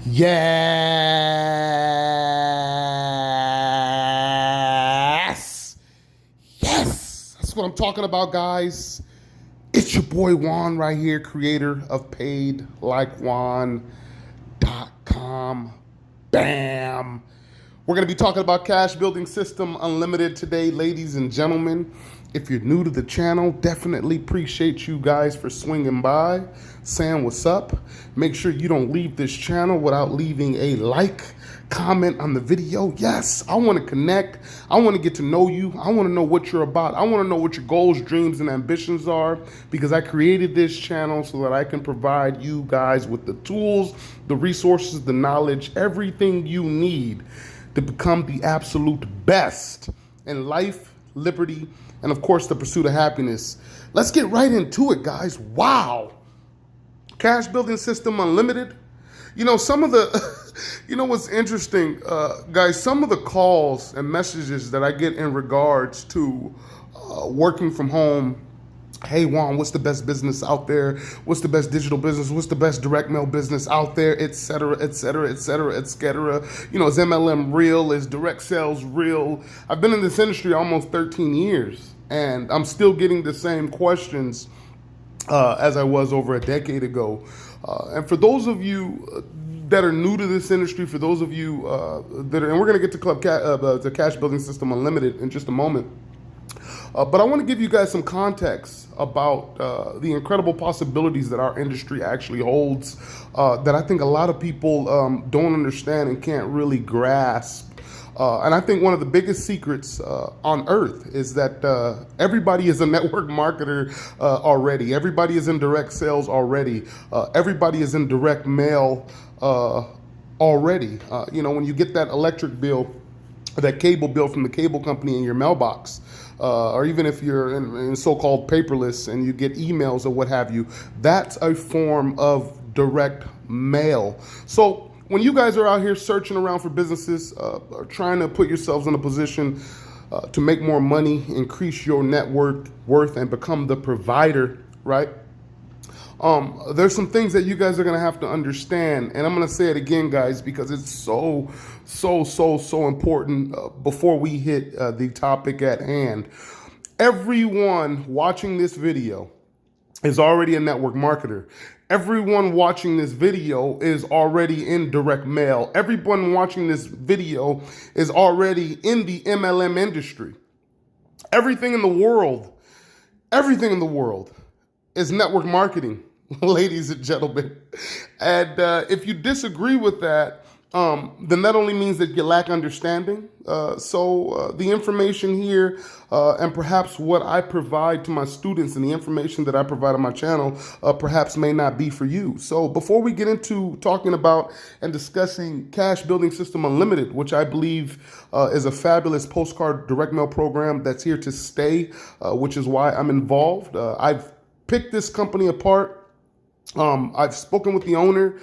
Yes. Yes. That's what I'm talking about, guys. It's your boy Juan right here, creator of PaidLikeJuan.com. Bam. We're going to be talking about Cash Building System Unlimited today, ladies and gentlemen. If you're new to the channel, definitely appreciate you guys for swinging by, saying what's up. Make sure you don't leave this channel without leaving a like, comment on the video. Yes, I want to connect. I want to get to know you. I want to know what you're about. I want to know what your goals, dreams, and ambitions are, because I created this channel so that I can provide you guys with the tools, the resources, the knowledge, everything you need to become the absolute best in life, liberty, and of course the pursuit of happiness. Let's get right into it, guys. Wow. Cash Building System Unlimited. You know, some of the, you know what's interesting, guys, some of the calls and messages that I get in regards to working from home. Hey, Juan, what's the best business out there? What's the best digital business? What's the best direct mail business out there? Et cetera, et cetera, et cetera, et cetera. You know, is MLM real? Is direct sales real? I've been in this industry almost 13 years, and I'm still getting the same questions as I was over a decade ago. And for those of you that are new to this industry, for those of you that are, and we're going to get to the Cash Building System Unlimited in just a moment. But I want to give you guys some context about the incredible possibilities that our industry actually holds, that I think a lot of people don't understand and can't really grasp. And I think one of the biggest secrets on earth is that everybody is a network marketer already. Everybody is in direct sales already. Everybody is in direct mail already. You know, when you get that electric bill, that cable bill from the cable company in your mailbox, or even if you're in so-called paperless and you get emails or what have you, that's a form of direct mail. So when you guys are out here searching around for businesses, or trying to put yourselves in a position to make more money, increase your net worth, and become the provider, right? There's some things that you guys are going to have to understand, and I'm going to say it again, guys, because it's so important before we hit the topic at hand. Everyone watching this video is already a network marketer. Everyone watching this video is already in direct mail. Everyone watching this video is already in the MLM industry. Everything in the world is network marketing, ladies and gentlemen. And if you disagree with that, then that only means that you lack understanding. So the information here and perhaps what I provide to my students and the information that I provide on my channel perhaps may not be for you. So before we get into talking about and discussing Cash Building System Unlimited, which I believe is a fabulous postcard direct mail program that's here to stay, which is why I'm involved. I've picked this company apart. I've spoken with the owner.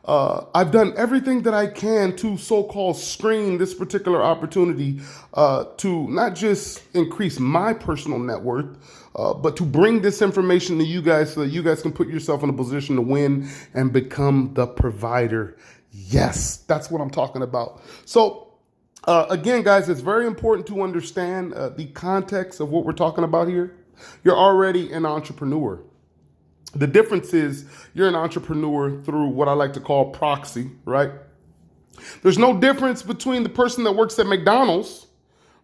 I've done everything that I can to so-called screen this particular opportunity to not just increase my personal net worth, but to bring this information to you guys so that you guys can put yourself in a position to win and become the provider. Yes, that's what I'm talking about. So again, guys, it's very important to understand the context of what we're talking about here. You're already an entrepreneur. The difference is you're an entrepreneur through what I like to call proxy, right? There's no difference between the person that works at McDonald's,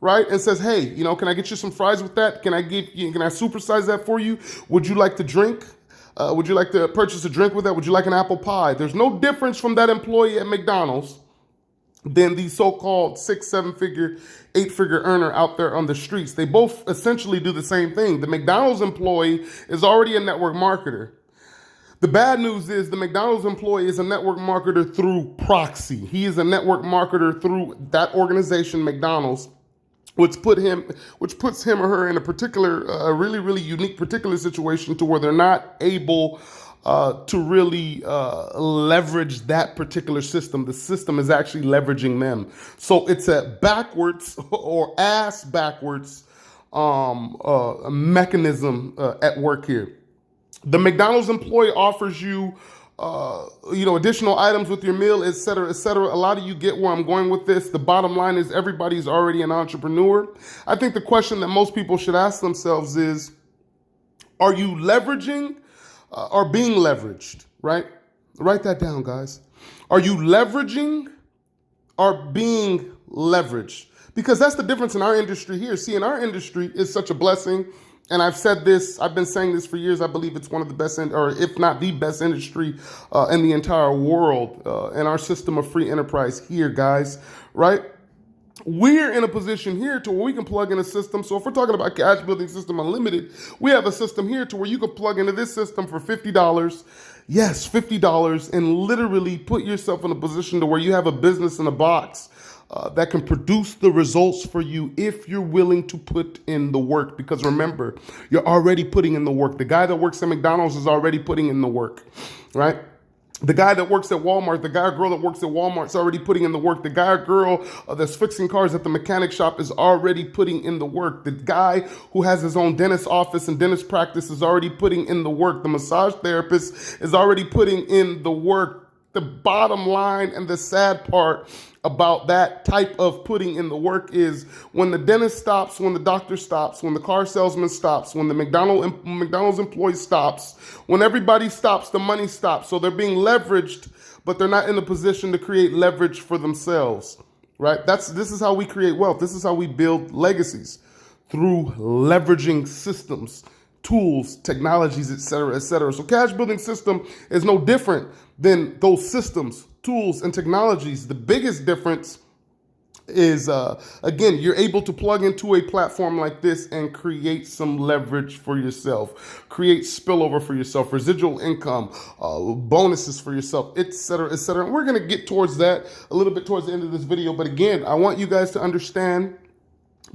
right, and says, hey, you know, can I get you some fries with that? Can I supersize that for you? Would you like to drink? Would you like to purchase a drink with that? Would you like an apple pie? There's no difference from that employee at McDonald's than the so-called 6, 7-figure, 8-figure earner out there on the streets. They both essentially do the same thing. The McDonald's employee is already a network marketer. The bad news is the McDonald's employee is a network marketer through proxy. He is a network marketer through that organization, McDonald's, which puts him or her in a particular, really unique particular situation to where they're not able to really leverage that particular system. The system is actually leveraging them. So it's a backwards or ass backwards mechanism at work here. The McDonald's employee offers you additional items with your meal, et cetera, et cetera. A lot of you get where I'm going with this. The bottom line is everybody's already an entrepreneur. I think the question that most people should ask themselves is, are you leveraging or being leveraged, right? Write that down, guys. Are you leveraging or being leveraged? Because that's the difference in our industry here. See, in our industry, it's such a blessing. And I've said this, I've been saying this for years. I believe it's one of the best, or if not the best industry in the entire world, in our system of free enterprise here, guys, right? We're in a position here to where we can plug in a system. So if we're talking about Cash Building System Unlimited, we have a system here to where you can plug into this system for $50. Yes, $50, and literally put yourself in a position to where you have a business in a box that can produce the results for you if you're willing to put in the work. Because remember, you're already putting in the work. The guy that works at McDonald's is already putting in the work, right? The guy that works at Walmart, the guy or girl that works at Walmart is already putting in the work. The guy or girl that's fixing cars at the mechanic shop is already putting in the work. The guy who has his own dentist office and dentist practice is already putting in the work. The massage therapist is already putting in the work. The bottom line and the sad part about that type of putting in the work is when the dentist stops, when the doctor stops, when the car salesman stops, when the McDonald's employee stops, when everybody stops, the money stops. So they're being leveraged, but they're not in a position to create leverage for themselves, right? This is how we create wealth. This is how we build legacies, through leveraging systems, tools, technologies, et cetera, et cetera. So Cash Building System is no different than those systems, tools, and technologies. The biggest difference is, again, you're able to plug into a platform like this and create some leverage for yourself, create spillover for yourself, residual income, bonuses for yourself, et cetera, et cetera. And we're going to get towards that a little bit towards the end of this video. But again, I want you guys to understand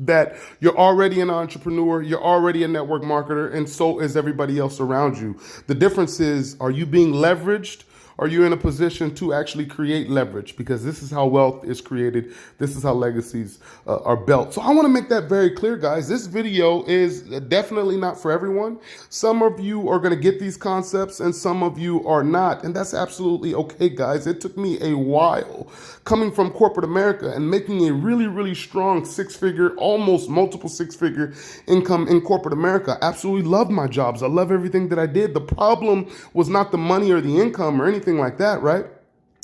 that you're already an entrepreneur, you're already a network marketer, and so is everybody else around you. The difference is, are you being leveraged? Are you in a position to actually create leverage? Because this is how wealth is created. This is how legacies are built. So I want to make that very clear, guys. This video is definitely not for everyone. Some of you are going to get these concepts and some of you are not. And that's absolutely okay, guys. It took me a while coming from corporate America and making a really, really strong six-figure, almost multiple six-figure income in corporate America. I absolutely love my jobs. I love everything that I did. The problem was not the money or the income or anything like that, right?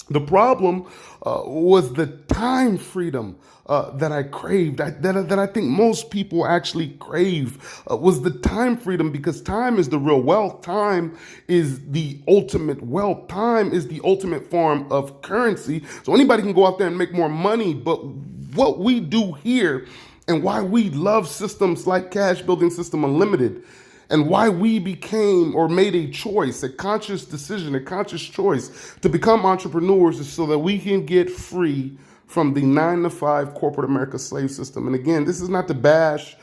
The problem was the time freedom that I craved, that I think most people actually crave, was the time freedom, because time is the real wealth. Time is the ultimate wealth. Time is the ultimate form of currency. So anybody can go out there and make more money, but what we do here and why we love systems like Cash Building System Unlimited, and why we became or made a choice, a conscious decision, a conscious choice to become entrepreneurs, is so that we can get free from the 9-to-5 corporate America slave system. And again, this is not to bash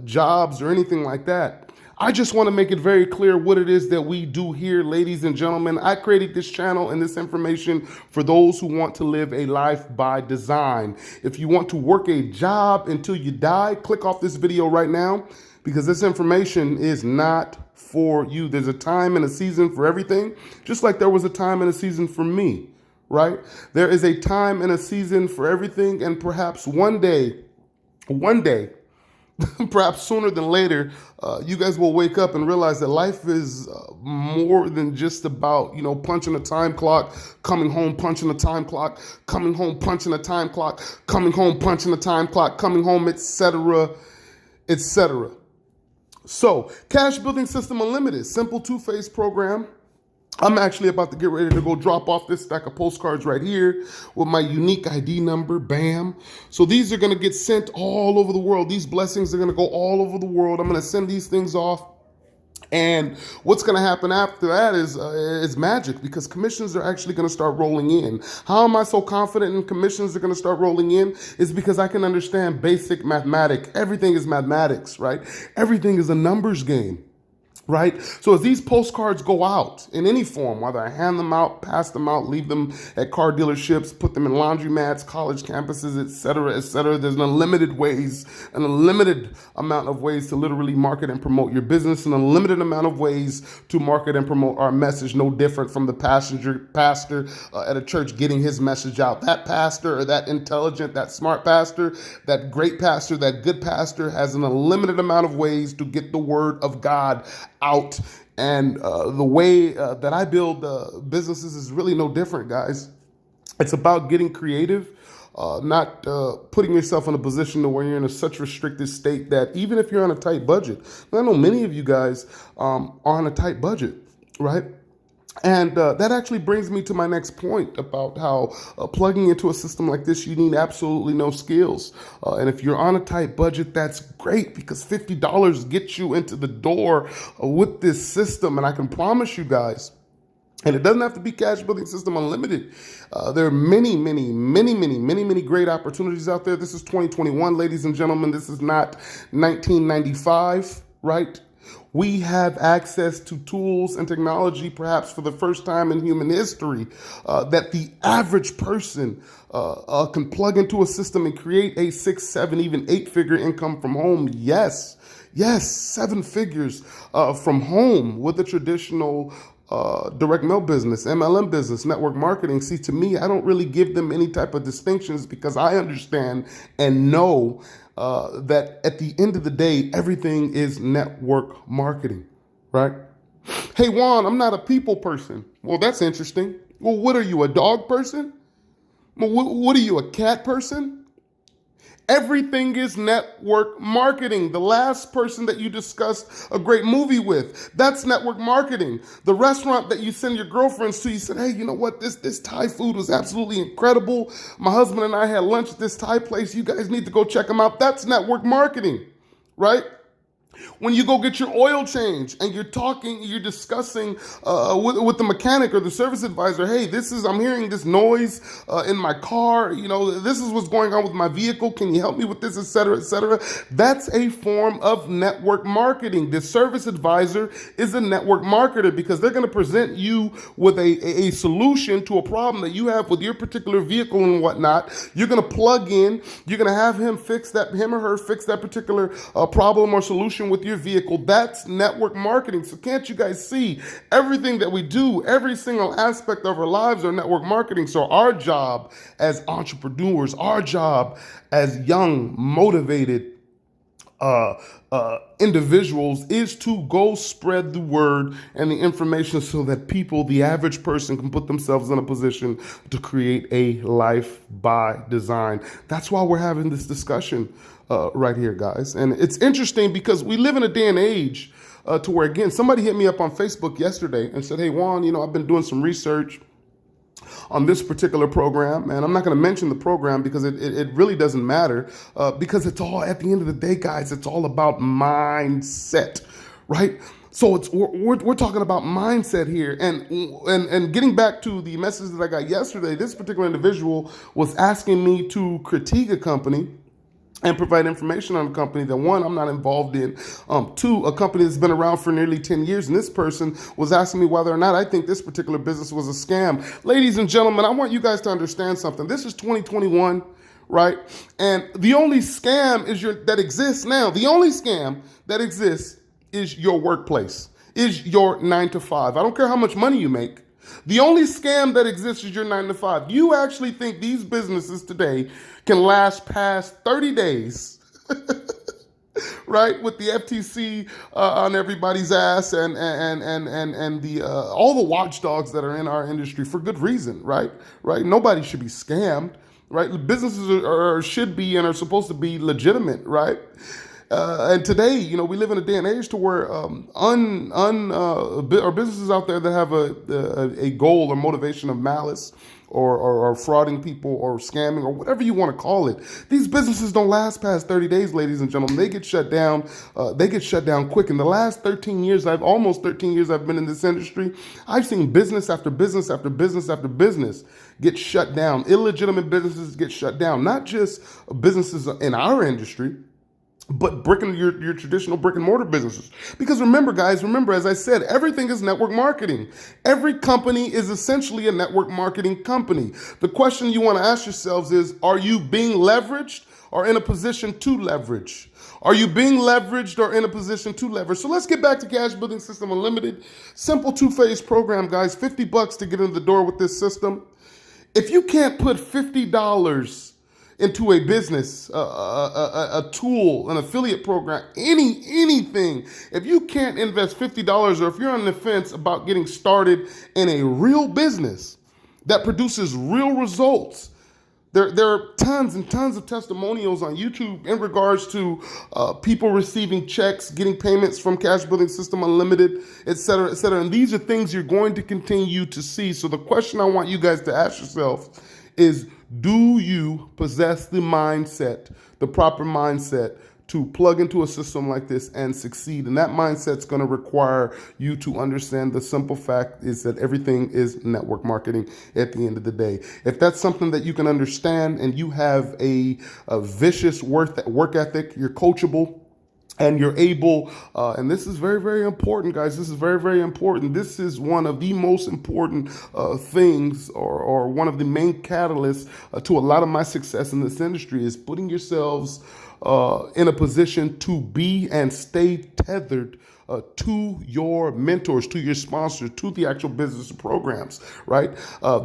jobs or anything like that. I just want to make it very clear what it is that we do here, ladies and gentlemen. I created this channel and this information for those who want to live a life by design. If you want to work a job until you die, click off this video right now, because this information is not for you. There's a time and a season for everything, just like there was a time and a season for me, right? There is a time and a season for everything, and perhaps one day, perhaps sooner than later, you guys will wake up and realize that life is more than just about, punching a time clock, coming home, punching a time clock, coming home, punching a time clock, coming home, punching a time clock, coming home, etc., etc. So, Cash Building System Unlimited, simple two-phase program. I'm actually about to get ready to go drop off this stack of postcards right here with my unique ID number, bam. So these are going to get sent all over the world. These blessings are going to go all over the world. I'm going to send these things off. And what's going to happen after that is magic, because commissions are actually going to start rolling in. How am I so confident in commissions are going to start rolling in? It's because I can understand basic mathematics. Everything is mathematics, right? Everything is a numbers game. right? So as these postcards go out in any form, whether I hand them out, pass them out, leave them at car dealerships, put them in laundromats, college campuses, et cetera, there's an unlimited amount of ways to literally market and promote your business, an unlimited amount of ways to market and promote our message, no different from the pastor at a church getting his message out. That pastor or that intelligent, that smart pastor, that great pastor, that good pastor has an unlimited amount of ways to get the word of God out. And the way that I build businesses is really no different, guys. It's about getting creative, not putting yourself in a position to where you're in such restricted state that even if you're on a tight budget, I know many of you guys are on a tight budget, right? And that actually brings me to my next point about how plugging into a system like this, you need absolutely no skills. And if you're on a tight budget, that's great because $50 gets you into the door with this system. And I can promise you guys, and it doesn't have to be Cash Building System Unlimited. There are many great opportunities out there. This is 2021, ladies and gentlemen. This is not 1995, right? We have access to tools and technology, perhaps for the first time in human history, that the average person can plug into a system and create a 6, 7, even 8-figure income from home. Yes, 7 figures from home with a traditional direct mail business, MLM business, network marketing. See, to me, I don't really give them any type of distinctions because I understand and know that at the end of the day, everything is network marketing, right? Hey, Juan, I'm not a people person. Well, that's interesting. Well, what are you, a dog person? Well, what are you, a cat person? Everything is network marketing. The last person that you discussed a great movie with, that's network marketing. The restaurant that you send your girlfriends to, you said, hey, you know what? This Thai food was absolutely incredible. My husband and I had lunch at this Thai place. You guys need to go check them out. That's network marketing, right? When you go get your oil change and you're discussing with the mechanic or the service advisor, hey, I'm hearing this noise in my car. You know, this is what's going on with my vehicle. Can you help me with this, et cetera, et cetera? That's a form of network marketing. The service advisor is a network marketer because they're going to present you with a solution to a problem that you have with your particular vehicle and whatnot. You're going to plug in. You're going to have him or her fix that particular problem or solution with your vehicle. That's network marketing. So can't you guys see everything that we do, every single aspect of our lives are network marketing. So our job as entrepreneurs, our job as young, motivated individuals is to go spread the word and the information so that people, the average person, can put themselves in a position to create a life by design. That's why we're having this discussion right here, guys. And it's interesting because we live in a day and age to where, again, somebody hit me up on Facebook yesterday and said, hey, Juan, I've been doing some research on this particular program, and I'm not going to mention the program because it really doesn't matter because it's all, at the end of the day, guys, it's all about mindset, right? So we're talking about mindset here, and getting back to the message that I got yesterday, this particular individual was asking me to critique a company and provide information on a company that, one, I'm not involved in, two, a company that's been around for nearly 10 years, and this person was asking me whether or not I think this particular business was a scam. Ladies and gentlemen, I want you guys to understand something. This is 2021, right? And the only scam that exists now, the only scam that exists is your workplace, is your 9 to 5. I don't care how much money you make. The only scam that exists is your 9 to 5. You actually think these businesses today can last past 30 days, right? With the FTC on everybody's ass and the all the watchdogs that are in our industry for good reason, right? Right? Nobody should be scammed, right? Businesses should be and are supposed to be legitimate, right? And today, we live in a day and age to where or businesses out there that have a goal or motivation of malice or frauding people or scamming or whatever you want to call it. These businesses don't last past 30 days, ladies and gentlemen. They get shut down. They get shut down quick. In the last almost 13 years I've been in this industry, I've seen business after business after business after business get shut down. Illegitimate businesses get shut down. Not just businesses in our industry, but your traditional brick and mortar businesses. Because remember, guys, as I said, everything is network marketing. Every company is essentially a network marketing company. The question you want to ask yourselves is, are you being leveraged or in a position to leverage? Are you being leveraged or in a position to leverage? So let's get back to Cash Building System Unlimited. Simple two-phase program, guys. $50 to get in the door with this system. If you can't put $50 into a business, a tool, an affiliate program, anything, if you can't invest $50, or if you're on the fence about getting started in a real business that produces real results, there are tons and tons of testimonials on YouTube in regards to people receiving checks, getting payments from Cash Building System Unlimited, et cetera, et cetera. And these are things you're going to continue to see. So the question I want you guys to ask yourself is, do you possess the mindset, the proper mindset, to plug into a system like this and succeed? And that mindset's going to require you to understand the simple fact is that everything is network marketing at the end of the day. If that's something that you can understand and you have a vicious work ethic, you're coachable, and you're able, and this is very, very important, guys. This is very, very important. This is one of the most important things, or one of the main catalysts to a lot of my success in this industry, is putting yourselves in a position to be and stay tethered to your mentors, to your sponsors, to the actual business programs, right?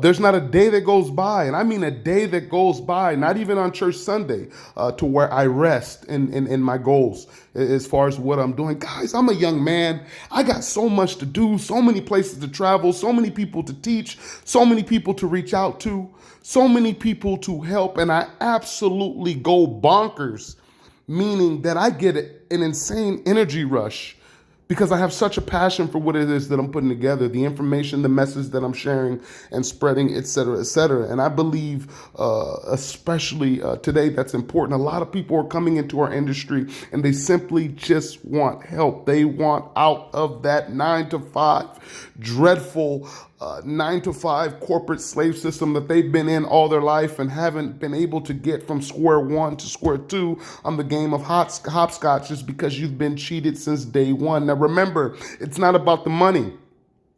There's not a day that goes by, and I mean a day that goes by, not even on church Sunday, to where I rest in my goals as far as what I'm doing. Guys, I'm a young man. I got so much to do, so many places to travel, so many people to teach, so many people to reach out to, so many people to help, and I absolutely go bonkers, meaning that I get an insane energy rush because I have such a passion for what it is that I'm putting together, the information, the message that I'm sharing and spreading, et cetera, et cetera. And I believe, especially today, that's important. A lot of people are coming into our industry and they simply just want help. They want out of that 9-to-5 dreadful 9-to-5 corporate slave system that they've been in all their life and haven't been able to get from square one to square two on the game of hopscotch just because you've been cheated since day one. Now remember, it's not about the money.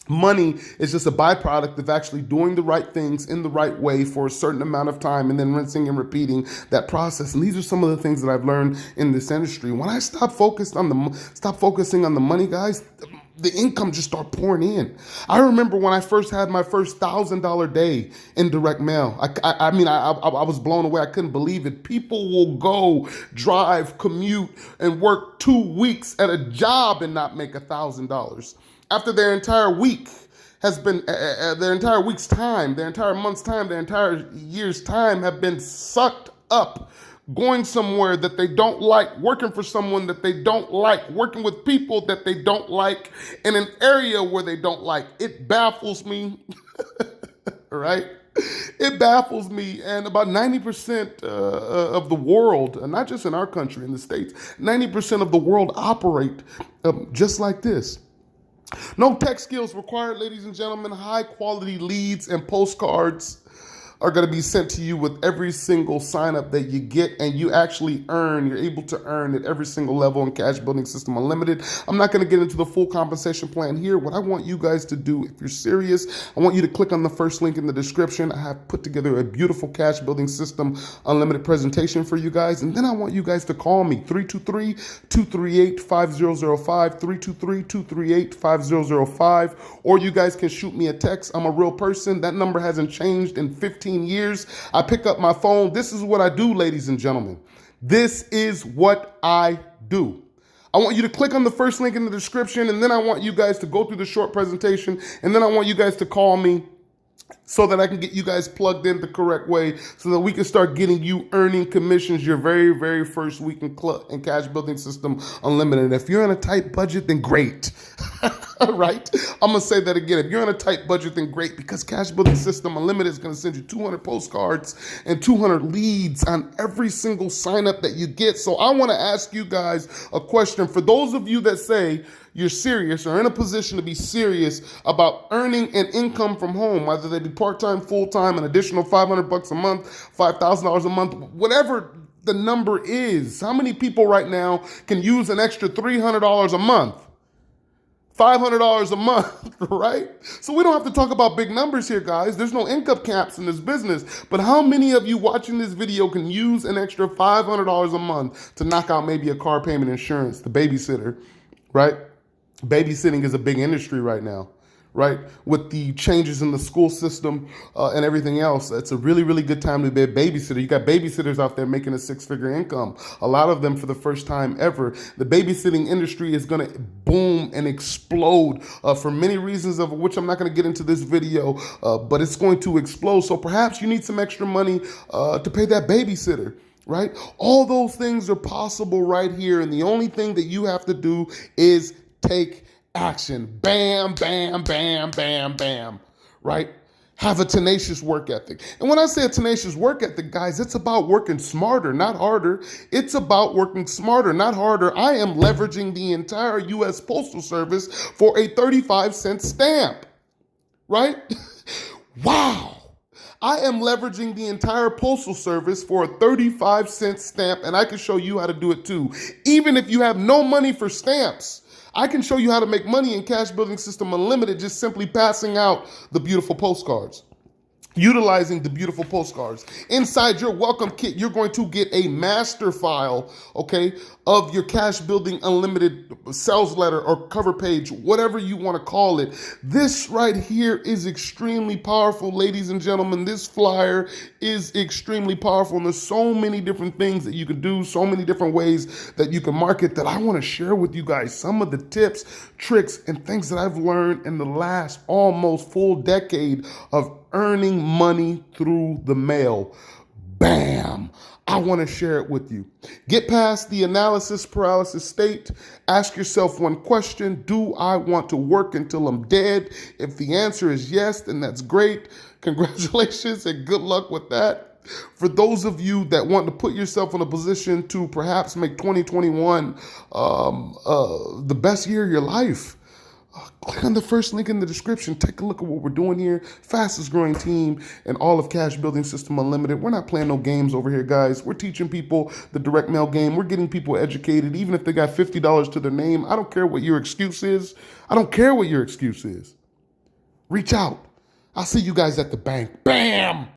Money is just a byproduct of actually doing the right things in the right way for a certain amount of time and then rinsing and repeating that process. And these are some of the things that I've learned in this industry. When I stop focusing on the money, guys, the income just start pouring in. I remember when I first had my first $1,000 day in direct mail. I mean, I was blown away. I couldn't believe it. People will go drive, commute, and work 2 weeks at a job and not make $1,000 after their entire week has been, their entire week's time, their entire month's time, their entire year's time have been sucked up going somewhere that they don't like, working for someone that they don't like, working with people that they don't like, in an area where they don't like. It baffles me, right? It baffles me. And about 90% of the world, not just in our country, in the States, 90% of the world operate just like this. No tech skills required, ladies and gentlemen. High quality leads and postcards are going to be sent to you with every single sign up that you get, and you actually earn. You're able to earn at every single level in Cash Building System Unlimited. I'm not going to get into the full compensation plan here. What I want you guys to do, if you're serious, I want you to click on the first link in the description. I have put together a beautiful Cash Building System Unlimited presentation for you guys, and then I want you guys to call me, 323-238-5005, 323-238-5005, or you guys can shoot me a text. I'm a real person. That number hasn't changed in 15 years. I pick up my phone. This is what I do, ladies and gentlemen. This is what I do. I want you to click on the first link in the description, and then I want you guys to go through the short presentation, and then I want you guys to call me so that I can get you guys plugged in the correct way so that we can start getting you earning commissions your very, very first week in Cash Building System Unlimited. If you're on a tight budget, then great. All right? I'm going to say that again. If you're on a tight budget, then great, because Cash Building System Unlimited is going to send you 200 postcards and 200 leads on every single sign up that you get. So I want to ask you guys a question. For those of you that say you're serious or in a position to be serious about earning an income from home, whether they be part-time, full-time, an additional $500 a month, $5,000 a month, whatever the number is. How many people right now can use an extra $300 a month? $500 a month, right? So we don't have to talk about big numbers here, guys. There's no income caps in this business. But how many of you watching this video can use an extra $500 a month to knock out maybe a car payment, insurance, the babysitter, right? Babysitting is a big industry right now, right? With the changes in the school system and everything else, it's a really, really good time to be a babysitter. You got babysitters out there making a six-figure income, a lot of them for the first time ever. The babysitting industry is going to boom and explode for many reasons, of which I'm not going to get into this video, but it's going to explode. So perhaps you need some extra money to pay that babysitter. Right? All those things are possible right here. And the only thing that you have to do is take action. Bam, bam, bam, bam, bam. Right? Have a tenacious work ethic. And when I say a tenacious work ethic, guys, it's about working smarter, not harder. It's about working smarter, not harder. I am leveraging the entire U.S. Postal Service for a 35-cent stamp. Right? Wow. I am leveraging the entire Postal Service for a 35-cent stamp, and I can show you how to do it too. Even if you have no money for stamps, I can show you how to make money in Cash Building System Unlimited just simply passing out the beautiful postcards. Utilizing the beautiful postcards. Inside your welcome kit, you're going to get a master file, okay, of your Cash Building Unlimited sales letter or cover page, whatever you want to call it. This right here is extremely powerful, ladies and gentlemen. This flyer is extremely powerful, and there's so many different things that you can do, so many different ways that you can market, that I want to share with you guys some of the tips, tricks, and things that I've learned in the last almost full decade of earning money through the mail. Bam! I want to share it with you. Get past the analysis paralysis state. Ask yourself one question. Do I want to work until I'm dead? If the answer is yes, then that's great. Congratulations and good luck with that. For those of you that want to put yourself in a position to perhaps make 2021 the best year of your life, click on the first link in the description. Take a look at what we're doing here. Fastest growing team in all of Cash Building System Unlimited. We're not playing no games over here, guys. We're teaching people the direct mail game. We're getting people educated, even if they got $50 to their name. I don't care what your excuse is. I don't care what your excuse is. Reach out. I'll see you guys at the bank. Bam!